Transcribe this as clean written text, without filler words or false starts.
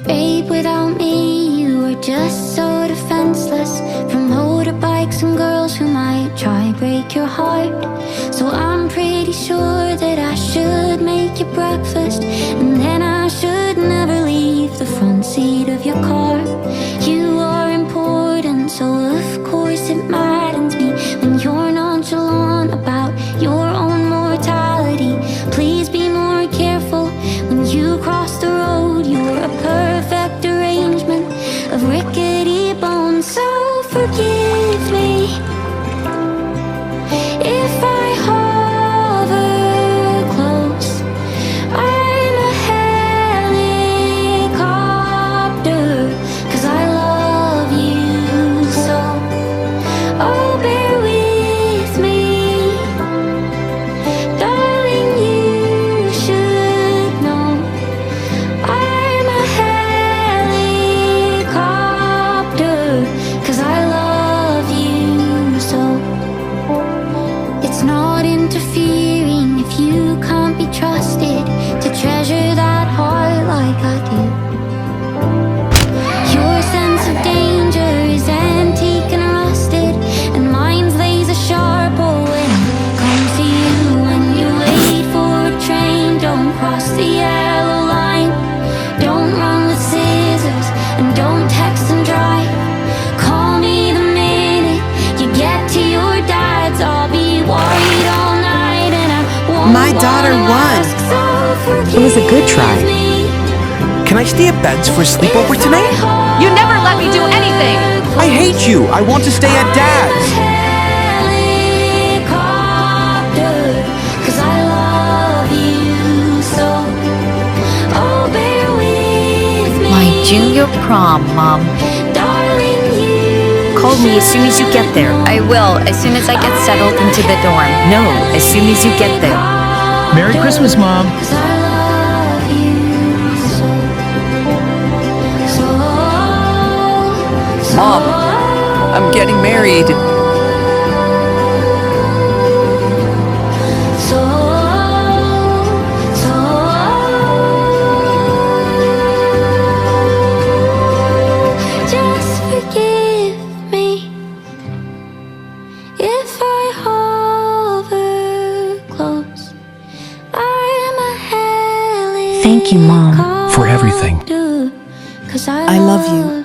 Babe, without me, you are just so defenseless. From motorbikes and girls who might try break your heart. So I'm pretty sure that I should make you breakfast, and then I should never leave the front seat of your car. You are important, so of course it maddens me when you're nonchalant about your own mortality. Please be more careful when you cross the road. You're a perfect arrangement of rickety bones. So forgive me if I hover close. I'm a helicopter, 'cause I love you so. Oh, bear with me, darling, you should know. I'm a helicopter, 'cause I love you so. It's not interfering if you can't be trusted to treasure that heart like I do. Your sense of danger is antique and rusted, and mine's laser sharp. Oh, when it comes to you, when you wait for a train, don't cross the yellow line. Don't run with scissors, and don't text and drive. Call me the minute you get to your dad's. I'll be worried all night, and I won't My daughter wanna won. ask, so It was a good try. forgive me Can I stay at Ben's for sleepover if tonight? I You never let me do anything! I hate you. I want to stay at Dad's. Helicopter, 'cause I love you so. Oh, bear with me, My junior prom, Mom. darling, you Call me as soon as you get there. I will, as soon as I get settled into the dorm. No, as soon as you get there. Merry Christmas, Mom. 'Cause I love you so. Mom, I'm getting married. Just forgive me if I hover close. I'm a Thank you, Mom, helicopter, for everything. 'cause I love you.